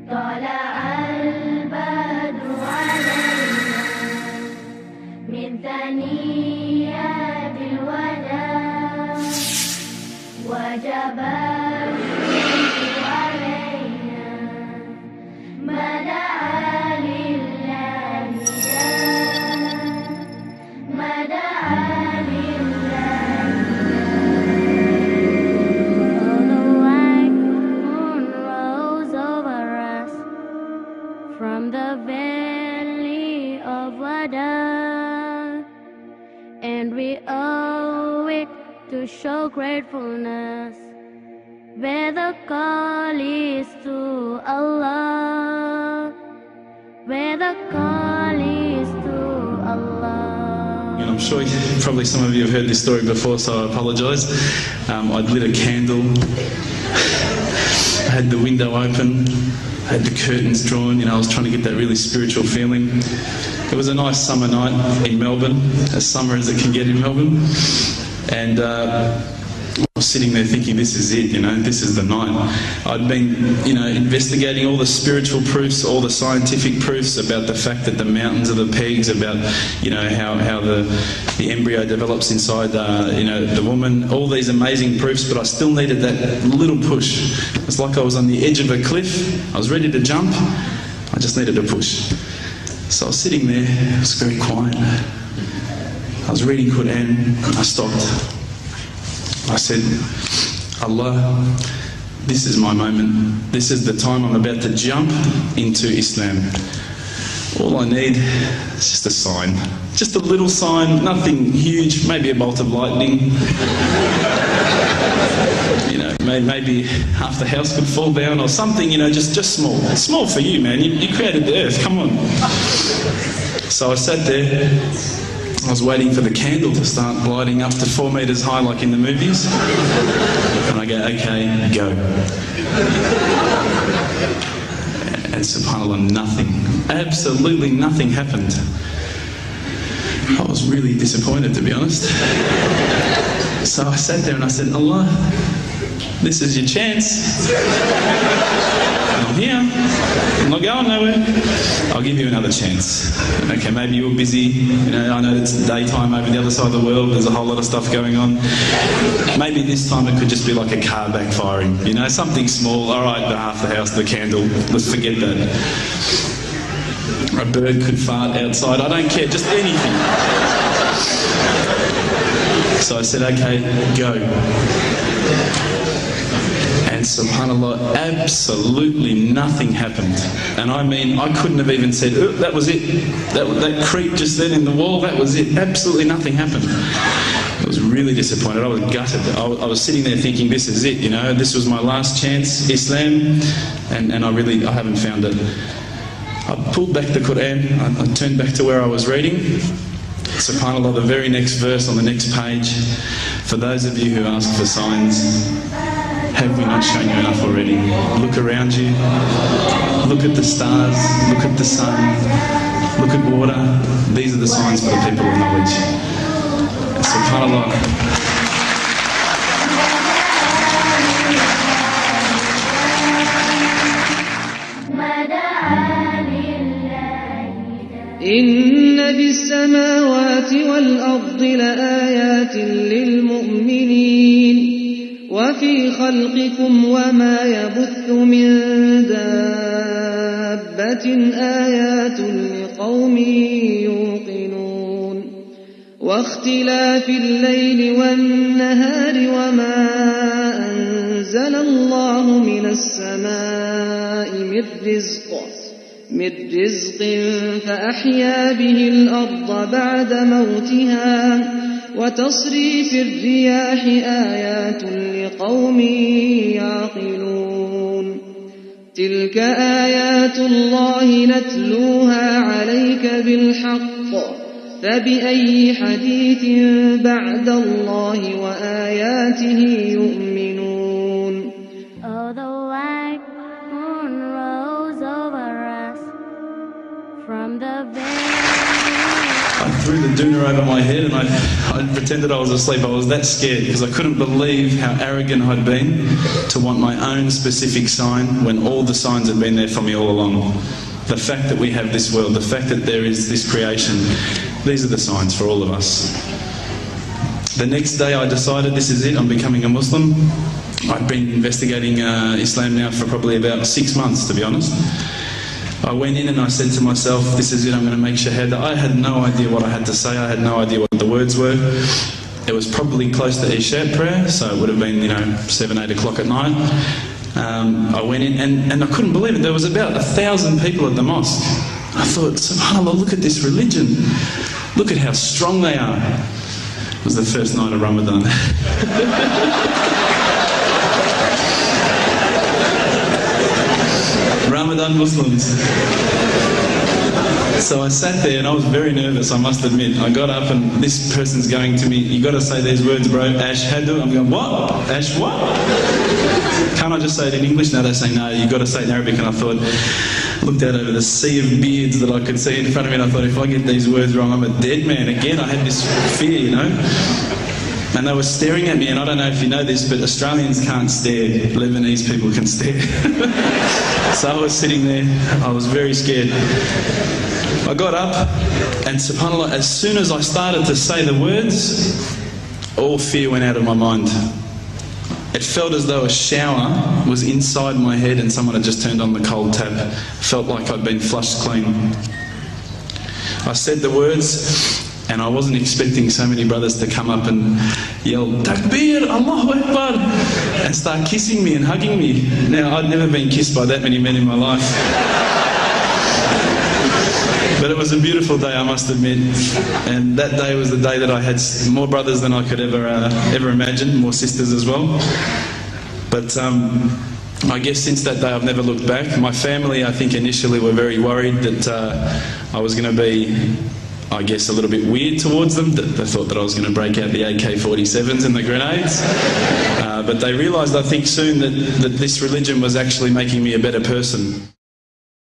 طلع البدر علينا من ثنيات الوداع وجب الشمس علينا ما دعا لله ما دعا لله. Although white moon rose over us from the valley of Wada, and we owe it to show gratefulness, where the call is to Allah, where the call is to Allah. And I'm sure probably some of you have heard this story before, so I apologise. I'd lit a candle, I had the window open, I had the curtains drawn, I was trying to get that really spiritual feeling. It was a nice summer night in Melbourne, as summer as it can get in Melbourne, and I was sitting there thinking, this is it, this is the night. I'd been, investigating all the spiritual proofs, all the scientific proofs about the fact that the mountains are the pegs, about, how the embryo develops inside, the woman, all these amazing proofs, but I still needed that little push. It's like I was on the edge of a cliff, I was ready to jump, I just needed a push. So I was sitting there, it was very quiet. I was reading Qur'an, I stopped. I said, Allah, this is my moment. This is the time I'm about to jump into Islam. All I need is just a sign. Just a little sign, nothing huge, maybe a bolt of lightning. Maybe half the house could fall down or something, just small. Small for you, man. You created the earth, come on. So I sat there. I was waiting for the candle to start lighting up to 4 metres high like in the movies. And I go, okay, go. And subhanAllah, nothing, absolutely nothing happened. I was really disappointed, to be honest. So I sat there and I said, Allah, this is your chance. I'm here. I'm not going nowhere. I'll give you another chance. Okay, maybe you're busy. I know it's daytime over the other side of the world. There's a whole lot of stuff going on. Maybe this time it could just be like a car backfiring. Something small. All right, half the house, the candle. Let's forget that. A bird could fart outside. I don't care. Just anything. So I said, okay, go. And subhanAllah, absolutely nothing happened. And I mean, I couldn't have even said, oh, that was it. That creep just then in the wall, that was it. Absolutely nothing happened. I was really disappointed. I was gutted. I was sitting there thinking, this is it, this was my last chance, Islam, and I haven't found it. I pulled back the Qur'an, I turned back to where I was reading. SubhanAllah, the very next verse on the next page, for those of you who ask for signs, have we not shown you enough already? Look around you, look at the stars, look at the sun, look at water. These are the signs for the people of knowledge. SubhanAllah. إن في السماوات والأرض لآيات للمؤمنين وفي خلقكم وما يبث من دابة آيات لقوم يوقنون واختلاف الليل والنهار وما أنزل الله من السماء من رزق فأحيا به الأرض بعد موتها وتصريف الرياح آيات لقوم يعقلون تلك آيات الله نتلوها عليك بالحق فبأي حديث بعد الله وآياته يؤمنون. Oh, the white moon rose over us from the valley I threw the doona over my head and I pretended I was asleep. I was that scared because I couldn't believe how arrogant I'd been to want my own specific sign when all the signs had been there for me all along. The fact that we have this world, the fact that there is this creation, these are the signs for all of us. The next day I decided this is it, I'm becoming a Muslim. I'd been investigating Islam now for probably about 6 months, to be honest. I went in and I said to myself, this is it, I'm going to make shahada. I had no idea what I had to say, I had no idea what the words were. It was probably close to Yeshaa's prayer, so it would have been, 7, 8 o'clock at night. I went in and I couldn't believe it. There was about 1,000 people at the mosque. I thought, subhanAllah, look at this religion. Look at how strong they are. It was the first night of Ramadan. Ramadan Muslims. So I sat there and I was very nervous, I must admit. I got up and this person's going to me, you got to say these words, bro, ashhadu. I'm going, what? Ash what? Can't I just say it in English? No, they say no, you got to say it in Arabic. And I thought, looked out over the sea of beards that I could see in front of me and I thought, if I get these words wrong, I'm a dead man. Again, I had this fear, And they were staring at me, and I don't know if you know this, but Australians can't stare. Lebanese people can stare. So I was sitting there, I was very scared. I got up, and subhanAllah, as soon as I started to say the words, all fear went out of my mind. It felt as though a shower was inside my head and someone had just turned on the cold tap. Felt like I'd been flushed clean. I said the words, and I wasn't expecting so many brothers to come up and yell, Takbir, Allahu Akbar, and start kissing me and hugging me. Now, I'd never been kissed by that many men in my life. But it was a beautiful day, I must admit. And that day was the day that I had more brothers than I could ever imagine, more sisters as well. But I guess since that day I've never looked back. My family, I think, initially were very worried that I was going to be, I guess, a little bit weird towards them. They thought that I was going to break out the AK-47s and the grenades. But they realised, I think, soon that this religion was actually making me a better person.